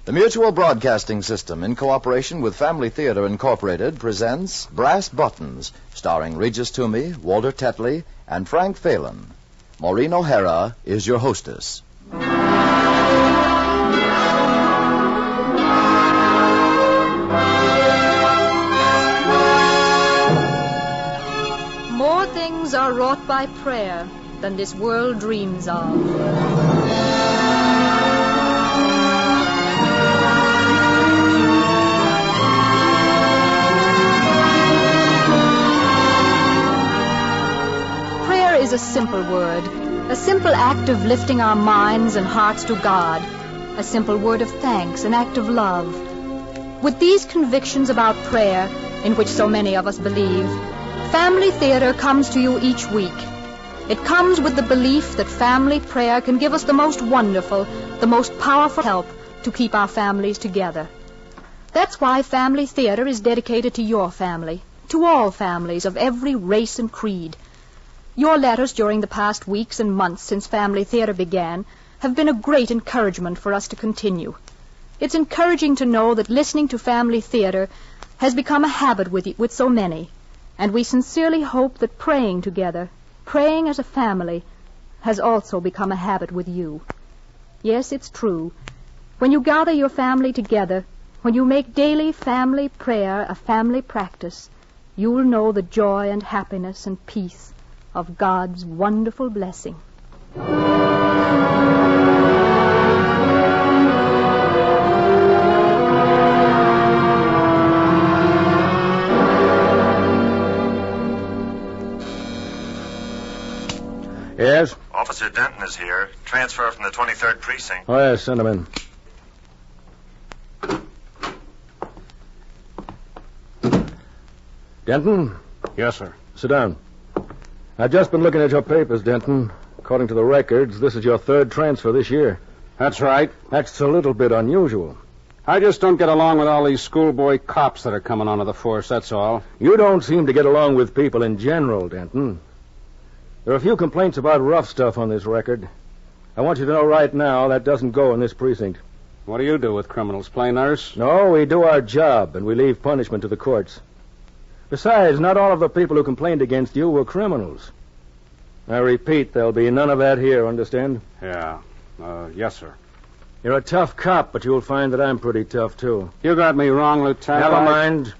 The Mutual Broadcasting System, in cooperation with Family Theater Incorporated, presents Brass Buttons, starring Regis Toomey, Walter Tetley, and Frank Phelan. Maureen O'Hara is your hostess. More things are wrought by prayer than this world dreams of. Is a simple word, a simple act of lifting our minds and hearts to God, a simple word of thanks, an act of love. With these convictions about prayer, in which so many of us believe, Family Theater comes to you each week. It comes with the belief that family prayer can give us the most wonderful, the most powerful help to keep our families together. That's why Family Theater is dedicated to your family, to all families of every race and creed. Your letters during the past weeks and months since Family Theater began have been a great encouragement for us to continue. It's encouraging to know that listening to Family Theater has become a habit with so many, and we sincerely hope that praying together, praying as a family, has also become a habit with you. Yes, it's true. When you gather your family together, when you make daily family prayer a family practice, you will know the joy and happiness and peace of God's wonderful blessing. Yes? Officer Denton is here. Transfer from the 23rd Precinct. Oh, yes, send him in. Denton? Yes, sir. Sit down. I've just been looking at your papers, Denton. According to the records, this is your third transfer this year. That's right. That's a little bit unusual. I just don't get along with all these schoolboy cops that are coming onto the force, that's all. You don't seem to get along with people in general, Denton. There are a few complaints about rough stuff on this record. I want you to know right now that doesn't go in this precinct. What do you do with criminals, play nurse? No, we do our job, and we leave punishment to the courts. Besides, not all of the people who complained against you were criminals. I repeat, there'll be none of that here, understand? Yeah. Yes, sir. You're a tough cop, but you'll find that I'm pretty tough, too. You got me wrong, Lieutenant. Never mind.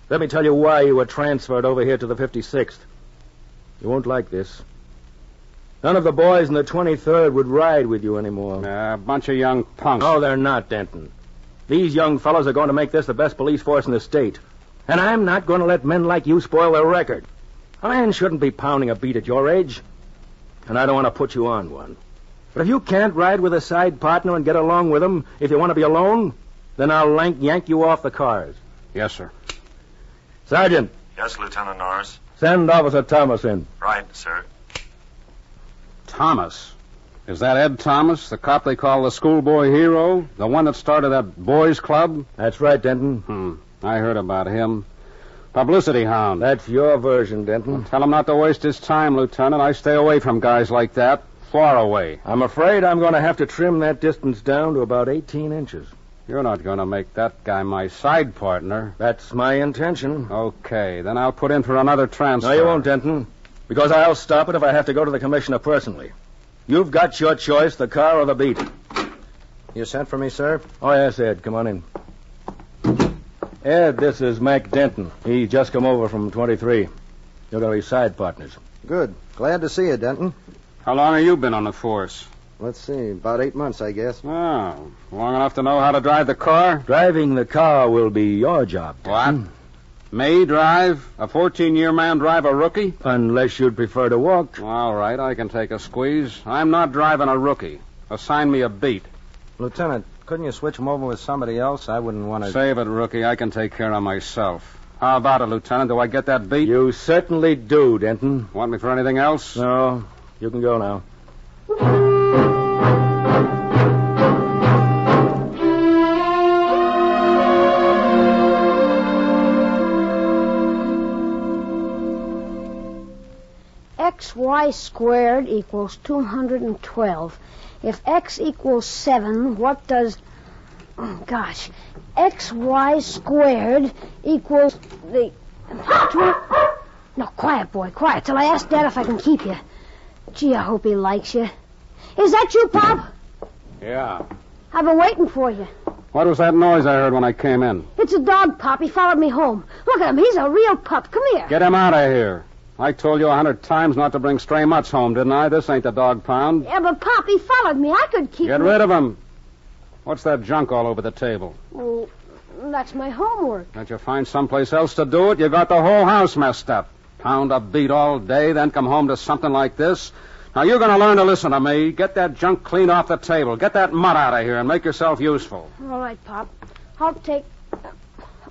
Let me tell you why you were transferred over here to the 56th. You won't like this. None of the boys in the 23rd would ride with you anymore. A bunch of young punks. No, they're not, Denton. These young fellows are going to make this the best police force in the state. And I'm not going to let men like you spoil their record. A man shouldn't be pounding a beat at your age. And I don't want to put you on one. But if you can't ride with a side partner and get along with him, if you want to be alone, then I'll yank you off the cars. Yes, sir. Sergeant. Yes, Lieutenant Norris. Send Officer Thomas in. Right, sir. Thomas? Is that Ed Thomas, the cop they call the schoolboy hero? The one that started that boys' club? That's right, Denton. I heard about him. Publicity hound. That's your version, Denton. Well, tell him not to waste his time, Lieutenant. I stay away from guys like that. Far away. I'm afraid I'm going to have to trim that distance down to about 18 inches. You're not going to make that guy my side partner. That's my intention. Okay, then I'll put in for another transfer. No, you won't, Denton. Because I'll stop it if I have to go to the commissioner personally. You've got your choice, the car or the beat. You sent for me, sir? Oh, yes, Ed. Come on in. Ed, this is Mac Denton. He just come over from 23. You're going to be side partners. Good. Glad to see you, Denton. How long have you been on the force? Let's see, about 8 months, I guess. Oh, long enough to know how to drive the car? Driving the car will be your job, Denton. What? Me drive? A 14-year man drive a rookie? Unless you'd prefer to walk. All right, I can take a squeeze. I'm not driving a rookie. Assign me a beat. Lieutenant, couldn't you switch him over with somebody else? I wouldn't want to... Save it, rookie. I can take care of myself. How about it, Lieutenant? Do I get that beat? You certainly do, Denton. Want me for anything else? No. You can go now. XY squared equals 212. If x equals 7, what does Gosh. XY squared equals the... No, quiet, boy, quiet, till I ask Dad if I can keep you. Gee, I hope he likes you. Is that you, Pop? Yeah. I've been waiting for you. What was that noise I heard when I came in? It's a dog, Pop. He followed me home. Look at him. He's a real pup. Come here. Get him out of here. I told you 100 times not to bring stray mutts home, didn't I? This ain't the dog pound. Yeah, but, Pop, he followed me. I could keep Get him. rid of him. What's that junk all over the table? Well, that's my homework. Can't you find someplace else to do it? You got the whole house messed up. Pound a beat all day, then come home to something like this. Now, you're going to learn to listen to me. Get that junk clean off the table. Get that mutt out of here and make yourself useful. All right, Pop.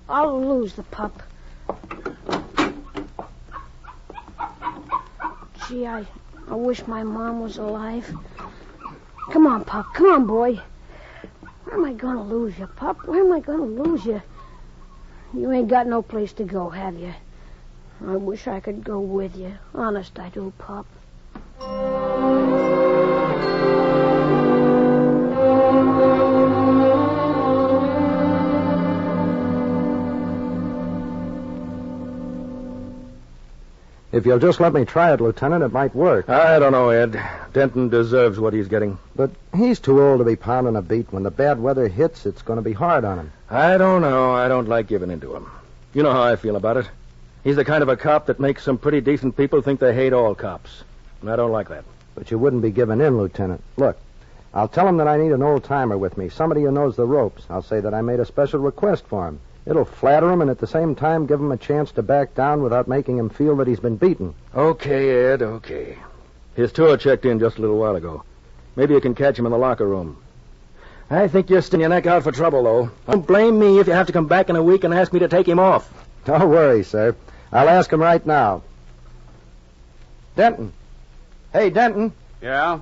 I'll lose the pup. Gee, I wish my mom was alive. Come on, Pop. Come on, boy. Where am I going to lose you, Pop? Where am I going to lose you? You ain't got no place to go, have you? I wish I could go with you. Honest, I do, Pop. If you'll just let me try it, Lieutenant, it might work. I don't know, Ed. Denton deserves what he's getting. But he's too old to be pounding a beat. When the bad weather hits, it's going to be hard on him. I don't know. I don't like giving in to him. You know how I feel about it. He's the kind of a cop that makes some pretty decent people think they hate all cops. And I don't like that. But you wouldn't be giving in, Lieutenant. Look, I'll tell him that I need an old-timer with me, somebody who knows the ropes. I'll say that I made a special request for him. It'll flatter him and at the same time give him a chance to back down without making him feel that he's been beaten. Okay, Ed, okay. His tour checked in just a little while ago. Maybe you can catch him in the locker room. I think you're sticking your neck out for trouble, though. Don't blame me if you have to come back in a week and ask me to take him off. Don't worry, sir. I'll ask him right now. Denton. Hey, Denton. Yeah?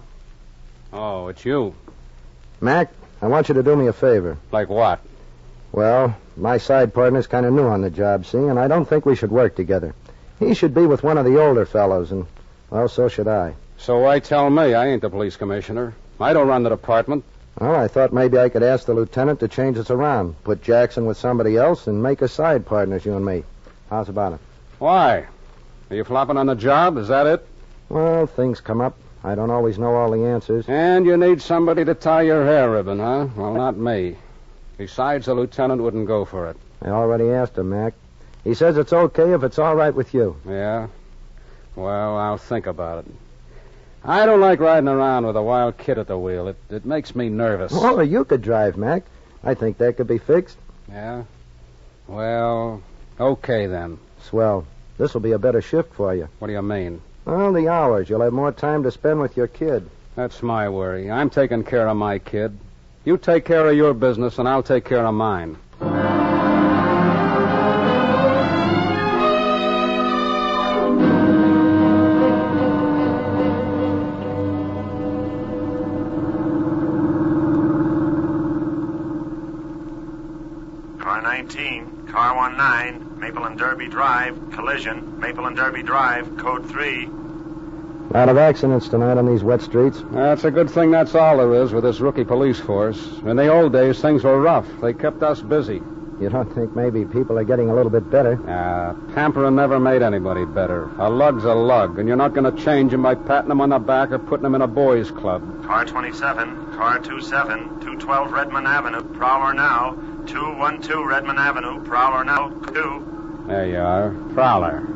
Oh, it's you. Mac, I want you to do me a favor. Like what? Well, my side partner's kind of new on the job, see, and I don't think we should work together. He should be with one of the older fellows, and, well, so should I. So why tell me? I ain't the police commissioner. I don't run the department. Well, I thought maybe I could ask the lieutenant to change us around, put Jackson with somebody else, and make us side partners, you and me. How's about it? Why? Are you flopping on the job? Is that it? Well, things come up. I don't always know all the answers. And you need somebody to tie your hair ribbon, huh? Well, not me. Besides, the lieutenant wouldn't go for it. I already asked him, Mac. He says it's okay if it's all right with you. Yeah? Well, I'll think about it. I don't like riding around with a wild kid at the wheel. It makes me nervous. Oh, you could drive, Mac. I think that could be fixed. Yeah? Well, okay then. Swell. This'll be a better shift for you. What do you mean? Well, the hours. You'll have more time to spend with your kid. That's my worry. I'm taking care of my kid. You take care of your business, and I'll take care of mine. Car 19, car 19, Maple and Derby Drive, collision, Maple and Derby Drive, code 3. A lot of accidents tonight on these wet streets. That's a good thing that's all there is with this rookie police force. In the old days, things were rough. They kept us busy. You don't think maybe people are getting a little bit better? Pampering never made anybody better. A lug's a lug, and you're not going to change him by patting him on the back or putting him in a boys' club. Car 27, car 27, 212 Redmond Avenue, Prowler now, 212 Redmond Avenue, Prowler now, 2. There you are, Prowler.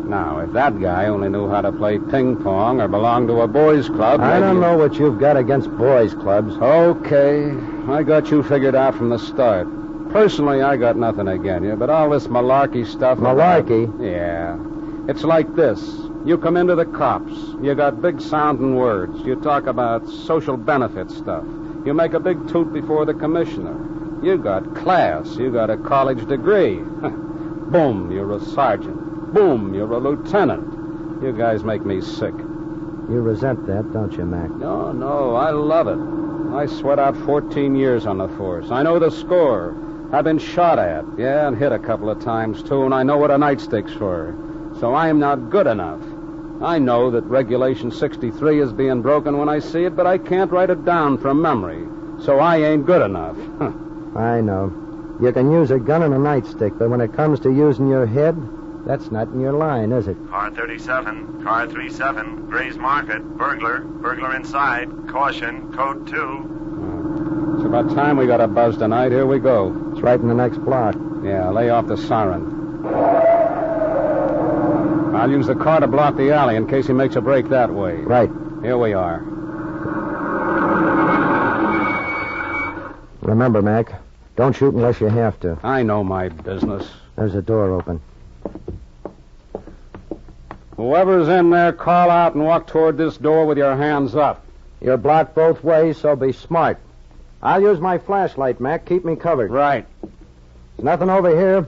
Now, if that guy only knew how to play ping-pong or belonged to a boys' club... I don't know what you've got against boys' clubs. Okay, I got you figured out from the start. Personally, I got nothing against you, but all this malarkey stuff... Malarkey? Yeah. It's like this. You come into the cops. You got big sounding words. You talk about social benefit stuff. You make a big toot before the commissioner. You got class. You got a college degree. Boom, you're a sergeant. Boom, you're a lieutenant. You guys make me sick. You resent that, don't you, Mac? No, I love it. I sweat out 14 years on the force. I know the score. I've been shot at, yeah, and hit a couple of times, too, and I know what a nightstick's for. So I'm not good enough. I know that Regulation 63 is being broken when I see it, but I can't write it down from memory. So I ain't good enough. I know. You can use a gun and a nightstick, but when it comes to using your head, that's not in your line, is it? Car 37, car 37, Gray's Market, burglar inside, caution, code 2. It's about time we got a buzz tonight. Here we go. It's right in the next block. Yeah, lay off the siren. I'll use the car to block the alley in case he makes a break that way. Right. Here we are. Remember, Mac, don't shoot unless you have to. I know my business. There's a door open. Whoever's in there, call out and walk toward this door with your hands up. You're blocked both ways, so be smart. I'll use my flashlight, Mac. Keep me covered. Right. There's nothing over here.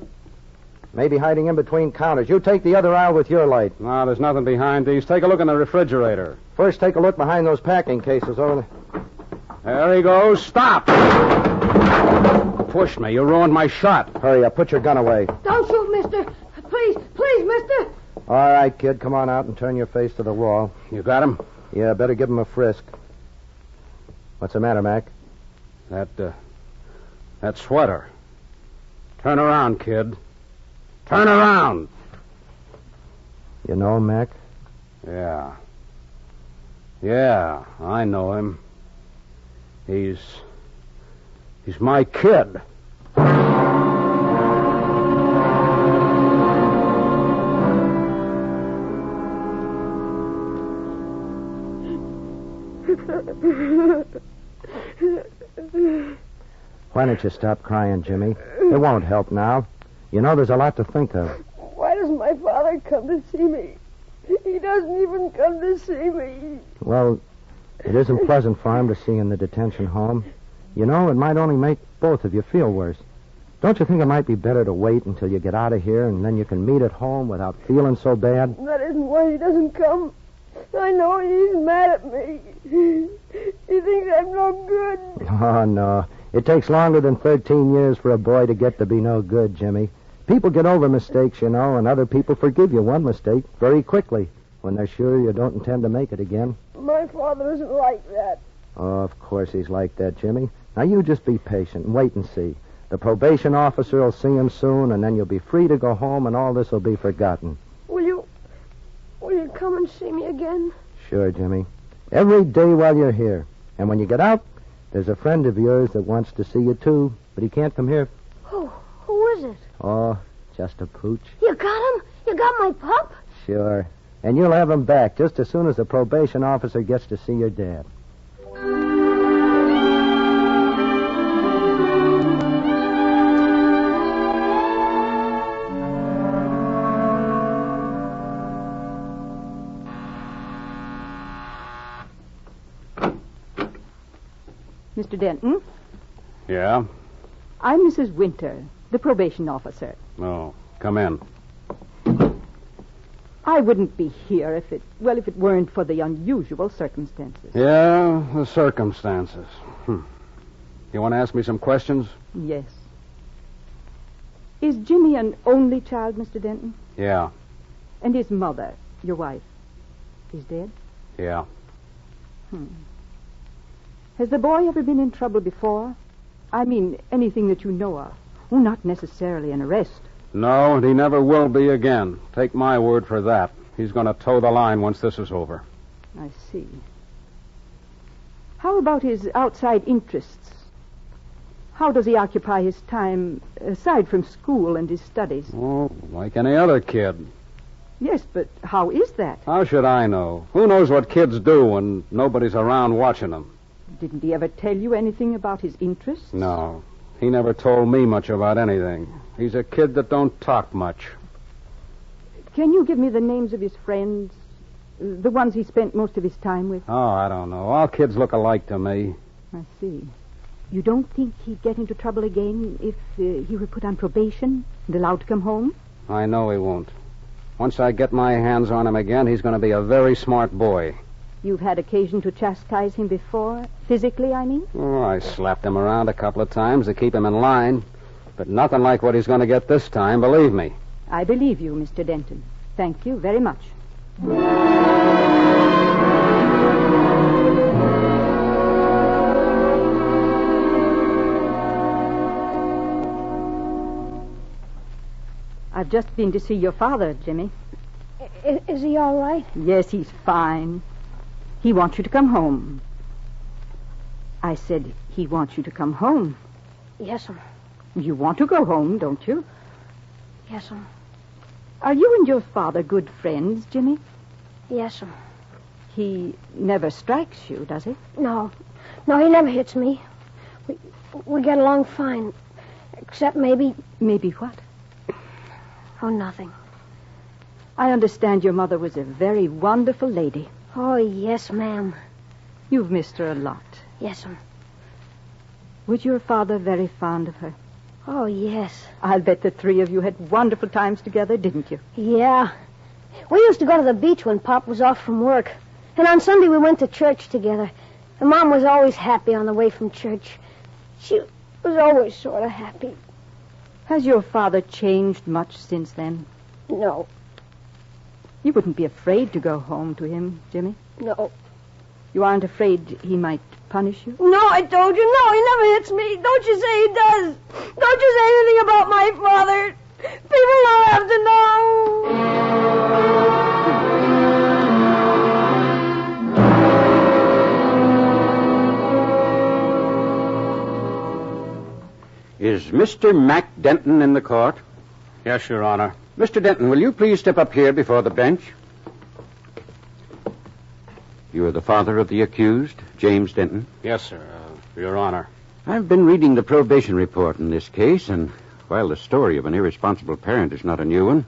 Maybe hiding in between counters. You take the other aisle with your light. No, there's nothing behind these. Take a look in the refrigerator. First, take a look behind those packing cases over there. There he goes. Stop! Push me. You ruined my shot. Hurry up. Put your gun away. Don't shoot, mister. Please, mister. All right, kid. Come on out and turn your face to the wall. You got him? Yeah, better give him a frisk. What's the matter, Mac? That sweater. Turn around, kid. Turn around. You know him, Mac? Yeah. Yeah, I know him. He's my kid. Why don't you stop crying, Jimmy? It won't help now. You know there's a lot to think of. Why doesn't my father come to see me? He doesn't even come to see me. Well, it isn't pleasant for him to see you in the detention home. You know, it might only make both of you feel worse. Don't you think it might be better to wait until you get out of here and then you can meet at home without feeling so bad? That isn't why he doesn't come. I know he's mad at me. He thinks I'm no good. Oh, no. It takes longer than 13 years for a boy to get to be no good, Jimmy. People get over mistakes, you know, and other people forgive you one mistake very quickly when they're sure you don't intend to make it again. My father isn't like that. Oh, of course he's like that, Jimmy. Now, you just be patient and wait and see. The probation officer will see him soon, and then you'll be free to go home, and all this will be forgotten. Will you come and see me again? Sure, Jimmy. Every day while you're here. And when you get out, there's a friend of yours that wants to see you, too, but he can't come here. Who is it? Oh, just a pooch. You got him? You got my pup? Sure. And you'll have him back just as soon as the probation officer gets to see your dad. Mr. Denton? Yeah? I'm Mrs. Winter, the probation officer. Oh, come in. I wouldn't be here if it weren't for the unusual circumstances. Yeah, the circumstances. You want to ask me some questions? Yes. Is Jimmy an only child, Mr. Denton? Yeah. And his mother, your wife, is dead? Yeah. Has the boy ever been in trouble before? I mean, anything that you know of. Oh, not necessarily an arrest. No, and he never will be again. Take my word for that. He's going to toe the line once this is over. I see. How about his outside interests? How does he occupy his time aside from school and his studies? Oh, like any other kid. Yes, but how is that? How should I know? Who knows what kids do when nobody's around watching them? Didn't he ever tell you anything about his interests? No. He never told me much about anything. He's a kid that don't talk much. Can you give me the names of his friends? The ones he spent most of his time with? Oh, I don't know. All kids look alike to me. I see. You don't think he'd get into trouble again if he were put on probation and allowed to come home? I know he won't. Once I get my hands on him again, he's going to be a very smart boy. You've had occasion to chastise him before? Physically, I mean? Oh, I slapped him around a couple of times to keep him in line. But nothing like what he's going to get this time, believe me. I believe you, Mr. Denton. Thank you very much. I've just been to see your father, Jimmy. Is he all right? Yes, he's fine. He wants you to come home. I said he wants you to come home. Yes'm. You want to go home, don't you? Yes'm. Are you and your father good friends, Jimmy? Yes'm. He never strikes you, does he? No. No, he never hits me. We get along fine. Except maybe... Maybe what? Oh, nothing. I understand your mother was a very wonderful lady. Oh, yes, ma'am. You've missed her a lot. Yes'm. Was your father very fond of her? Oh, yes. I'll bet the three of you had wonderful times together, didn't you? Yeah. We used to go to the beach when Pop was off from work. And on Sunday we went to church together. And Mom was always happy on the way from church. She was always sort of happy. Has your father changed much since then? No. You wouldn't be afraid to go home to him, Jimmy? No. You aren't afraid he might punish you? No, I told you. No, he never hits me. Don't you say he does. Don't you say anything about my father. People don't have to know. Is Mr. Mac Denton in the court? Yes, Your Honor. Mr. Denton, will you please step up here before the bench? You are the father of the accused, James Denton? Yes, sir. Your Honor. I've been reading the probation report in this case, and while the story of an irresponsible parent is not a new one,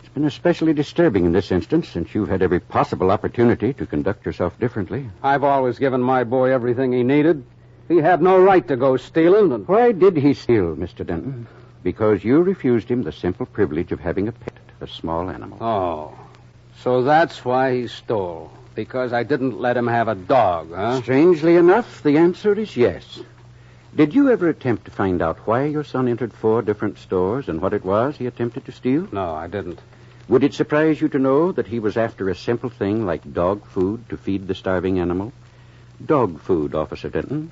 it's been especially disturbing in this instance since you've had every possible opportunity to conduct yourself differently. I've always given my boy everything he needed. He had no right to go stealing. And... Why did he steal, Mr. Denton? Because you refused him the simple privilege of having a pet, a small animal. Oh, so that's why he stole. Because I didn't let him have a dog, huh? Strangely enough, the answer is yes. Did you ever attempt to find out why your son entered 4 different stores and what it was he attempted to steal? No, I didn't. Would it surprise you to know that he was after a simple thing like dog food to feed the starving animal? Dog food, Officer Denton.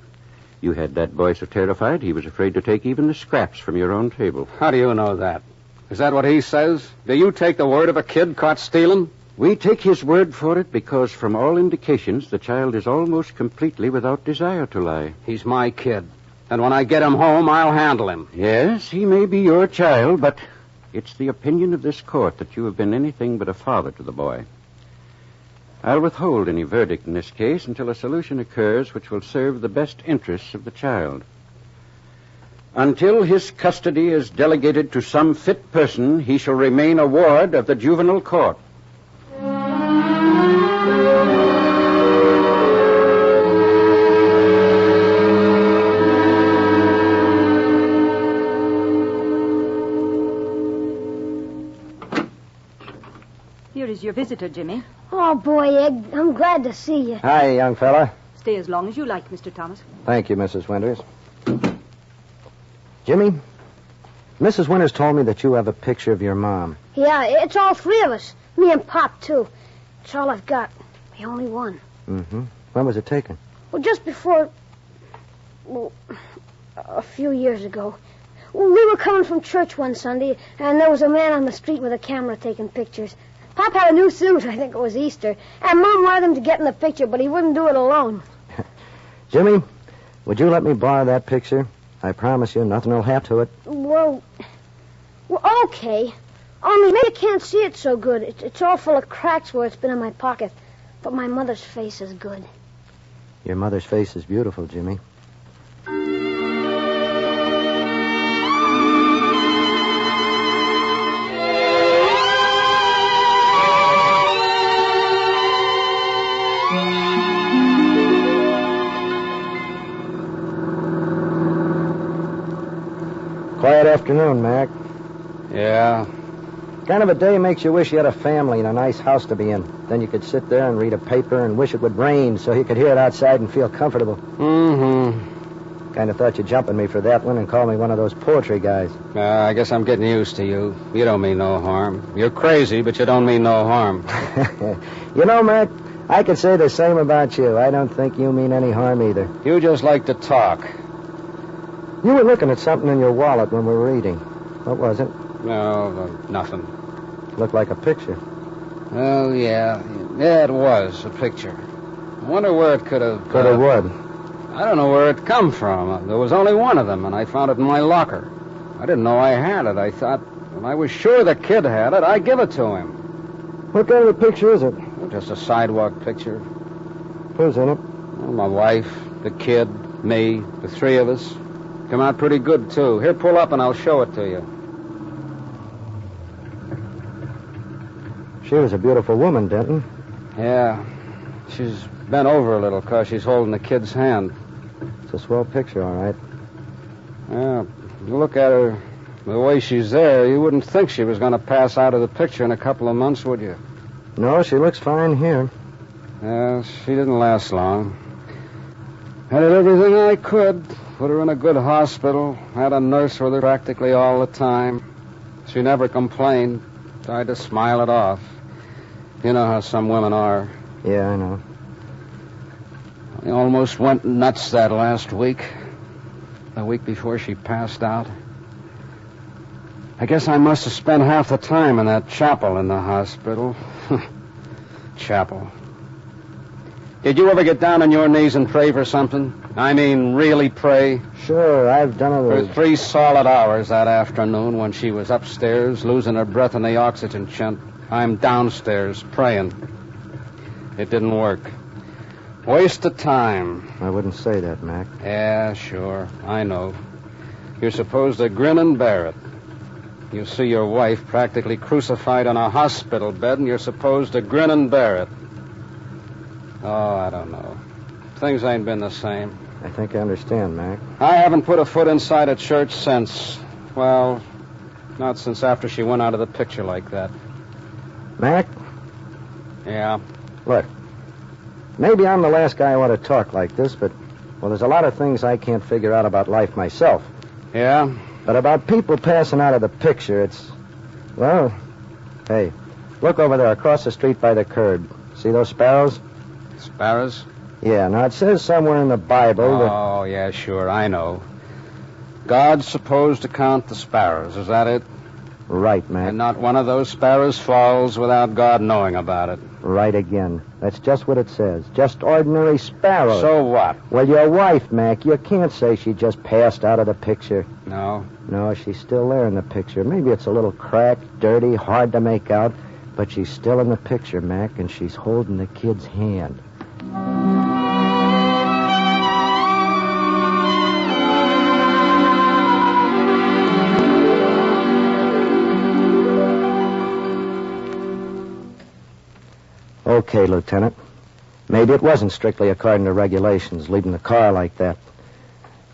You had that boy so terrified he was afraid to take even the scraps from your own table. How do you know that? Is that what he says? Do you take the word of a kid caught stealing? We take his word for it because from all indications the child is almost completely without desire to lie. He's my kid. And when I get him home, I'll handle him. Yes, he may be your child, but it's the opinion of this court that you have been anything but a father to the boy. I'll withhold any verdict in this case until a solution occurs which will serve the best interests of the child. Until his custody is delegated to some fit person, he shall remain a ward of the juvenile court. Here is your visitor, Jimmy. Oh, boy, Ed, I'm glad to see you. Hi, young fella. Stay as long as you like, Mr. Thomas. Thank you, Mrs. Winters. Jimmy, Mrs. Winters told me that you have a picture of your mom. Yeah, it's all 3 of us. Me and Pop, too. It's all I've got. The only one. Mm-hmm. When was it taken? Well, just before... Well, a few years ago. We were coming from church one Sunday, and there was a man on the street with a camera taking pictures. Pop had a new suit, I think it was Easter, and Mom wanted him to get in the picture, but he wouldn't do it alone. Jimmy, would you let me borrow that picture? I promise you nothing will happen to it. Well, okay. Only maybe you can't see it so good. It's all full of cracks where it's been in my pocket. But my mother's face is good. Your mother's face is beautiful, Jimmy. Quiet afternoon, Mac. Yeah. Kind of a day makes you wish you had a family and a nice house to be in. Then you could sit there and read a paper and wish it would rain so you could hear it outside and feel comfortable. Mm-hmm. Kind of thought you'd jump at me for that one and call me one of those poetry guys. I guess I'm getting used to you. You don't mean no harm. You're crazy, but you don't mean no harm. You know, Mac, I could say the same about you. I don't think you mean any harm either. You just like to talk. You were looking at something in your wallet when we were eating. What was it? No, nothing. Looked like a picture. Oh, yeah. Yeah, it was a picture. I wonder where it could have... Could have what? I don't know where it come from. There was only one of them, and I found it in my locker. I didn't know I had it. I thought, when I was sure the kid had it, I'd give it to him. What kind of a picture is it? Just a sidewalk picture. Who's in it? Well, my wife, the kid, me, the three of us. Come out pretty good, too. Here, pull up and I'll show it to you. She was a beautiful woman, Denton. Yeah. She's bent over a little because she's holding the kid's hand. It's a swell picture, all right. Yeah. You look at her, the way she's there, you wouldn't think she was going to pass out of the picture in a couple of months, would you? No, she looks fine here. Yeah, she didn't last long. I did everything I could. Put her in a good hospital. Had a nurse with her practically all the time. She never complained. Tried to smile it off. You know how some women are. Yeah, I know. I almost went nuts that last week. The week before she passed out. I guess I must have spent half the time in that chapel in the hospital. Chapel. Did you ever get down on your knees and pray for something? I mean, really pray? Sure, I've done it. For 3 solid hours that afternoon when she was upstairs, losing her breath in the oxygen tent. I'm downstairs, praying. It didn't work. Waste of time. I wouldn't say that, Mac. Yeah, sure. I know. You're supposed to grin and bear it. You see your wife practically crucified on a hospital bed, and you're supposed to grin and bear it. Oh, I don't know. Things ain't been the same. I think I understand, Mac. I haven't put a foot inside a church since... Well, not since after she went out of the picture like that. Mac? Yeah? Look, maybe I'm the last guy who ought to talk like this, but, well, there's a lot of things I can't figure out about life myself. Yeah? But about people passing out of the picture, it's... Well, hey, look over there across the street by the curb. See those sparrows? Sparrows? Yeah, now it says somewhere in the Bible that... Oh, yeah, sure, I know. God's supposed to count the sparrows, is that it? Right, Mac. And not one of those sparrows falls without God knowing about it. Right again. That's just what it says. Just ordinary sparrows. So what? Well, your wife, Mac, you can't say she just passed out of the picture. No? No, she's still there in the picture. Maybe it's a little cracked, dirty, hard to make out, but she's still in the picture, Mac, and she's holding the kid's hand. Okay, Lieutenant. Maybe it wasn't strictly according to regulations, leaving the car like that.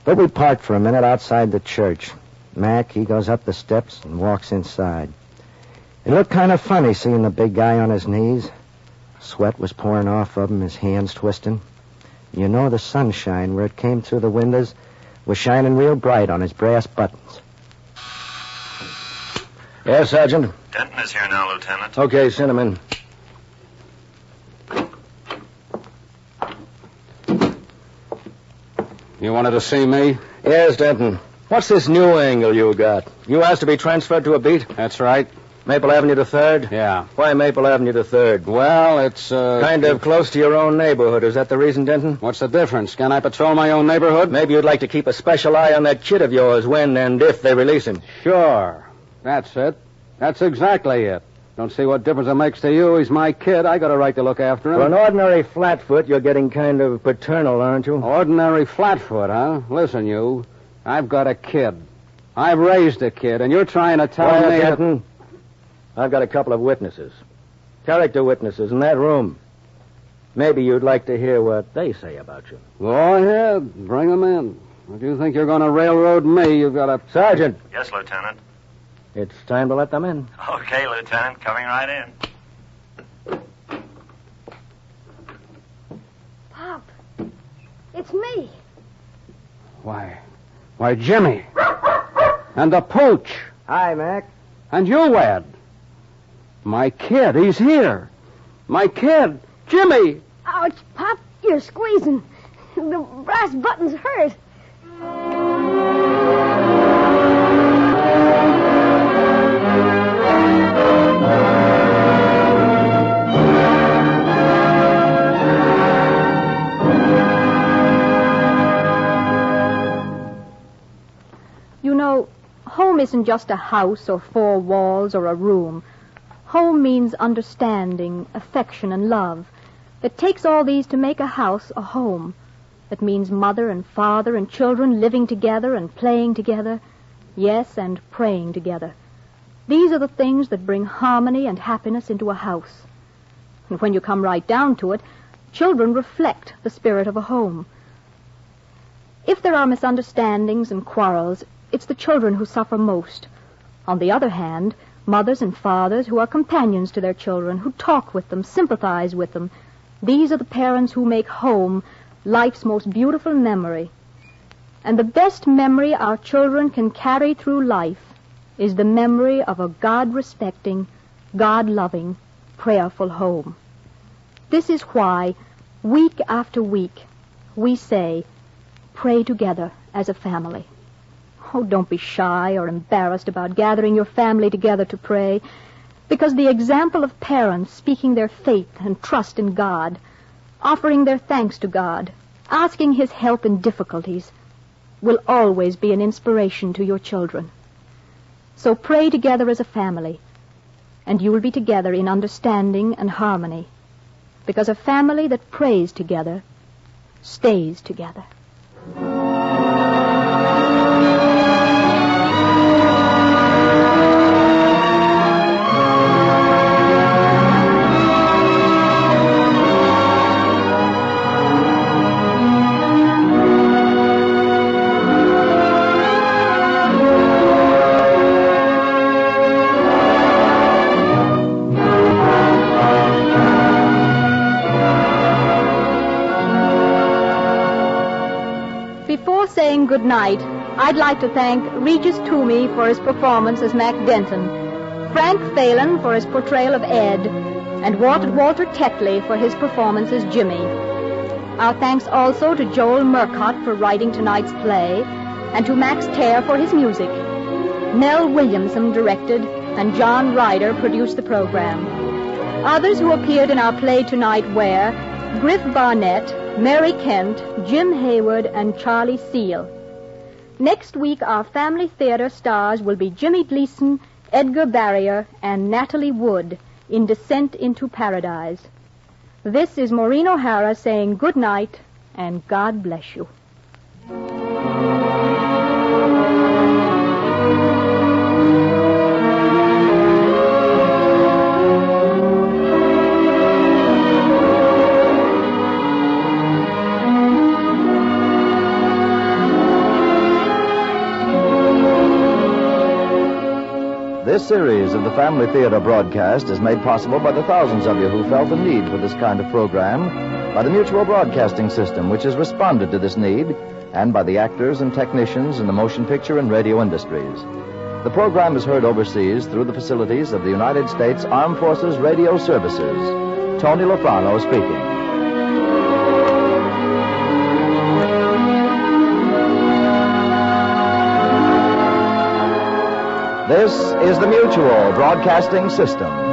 But we parked for a minute outside the church. Mac, he goes up the steps and walks inside. It looked kind of funny seeing the big guy on his knees. Sweat was pouring off of him, his hands twisting. You know the sunshine, where it came through the windows, was shining real bright on his brass buttons. Yes, Sergeant? Denton is here now, Lieutenant. Okay, send him in. You wanted to see me? Yes, Denton. What's this new angle you got? You asked to be transferred to a beat? That's right. Maple Avenue to 3rd? Yeah. Why Maple Avenue to 3rd? Well, it's, Kind of close to your own neighborhood. Is that the reason, Denton? What's the difference? Can I patrol my own neighborhood? Maybe you'd like to keep a special eye on that kid of yours when and if they release him. Sure. That's it. That's exactly it. Don't see what difference it makes to you. He's my kid. I got a right to look after him. For an ordinary flatfoot, you're getting kind of paternal, aren't you? Ordinary flatfoot, huh? Listen, you. I've got a kid. I've raised a kid, and you're trying to tell me... Denton. I've got a couple of witnesses. Character witnesses in that room. Maybe you'd like to hear what they say about you. Go ahead. Bring them in. If you think you're going to railroad me, you've got to... Sergeant. Yes, Lieutenant. It's time to let them in. Okay, Lieutenant. Coming right in. Pop, it's me. Why, Jimmy. And the pooch. Hi, Mac. And you, Ed. My kid, he's here. My kid, Jimmy. Ouch, Pop, you're squeezing. The brass button's hurt. You know, home isn't just a house or four walls or a room. Home means understanding, affection, and love. It takes all these to make a house a home. It means mother and father and children living together and playing together. Yes, and praying together. These are the things that bring harmony and happiness into a house. And when you come right down to it, children reflect the spirit of a home. If there are misunderstandings and quarrels, it's the children who suffer most. On the other hand, mothers and fathers who are companions to their children, who talk with them, sympathize with them, these are the parents who make home life's most beautiful memory. And the best memory our children can carry through life is the memory of a God-respecting, God-loving, prayerful home. This is why, week after week, we say, pray together as a family. Oh, don't be shy or embarrassed about gathering your family together to pray, because the example of parents speaking their faith and trust in God, offering their thanks to God, asking His help in difficulties, will always be an inspiration to your children. So pray together as a family, and you will be together in understanding and harmony, because a family that prays together stays together. Before saying good night, I'd like to thank Regis Toomey for his performance as Mac Denton, Frank Phelan for his portrayal of Ed, and Walter Tetley for his performance as Jimmy. Our thanks also to Joel Murcott for writing tonight's play, and to Max Terre for his music. Mel Williamson directed, and John Ryder produced the program. Others who appeared in our play tonight were Griff Barnett, Mary Kent, Jim Hayward, and Charlie Seal. Next week, our Family Theater stars will be Jimmy Gleason, Edgar Barrier, and Natalie Wood in Descent into Paradise. This is Maureen O'Hara saying good night, and God bless you. This series of the Family Theater broadcast is made possible by the thousands of you who felt the need for this kind of program, by the Mutual Broadcasting System, which has responded to this need, and by the actors and technicians in the motion picture and radio industries. The program is heard overseas through the facilities of the United States Armed Forces Radio Services. Tony Lofrano speaking. This is the Mutual Broadcasting System.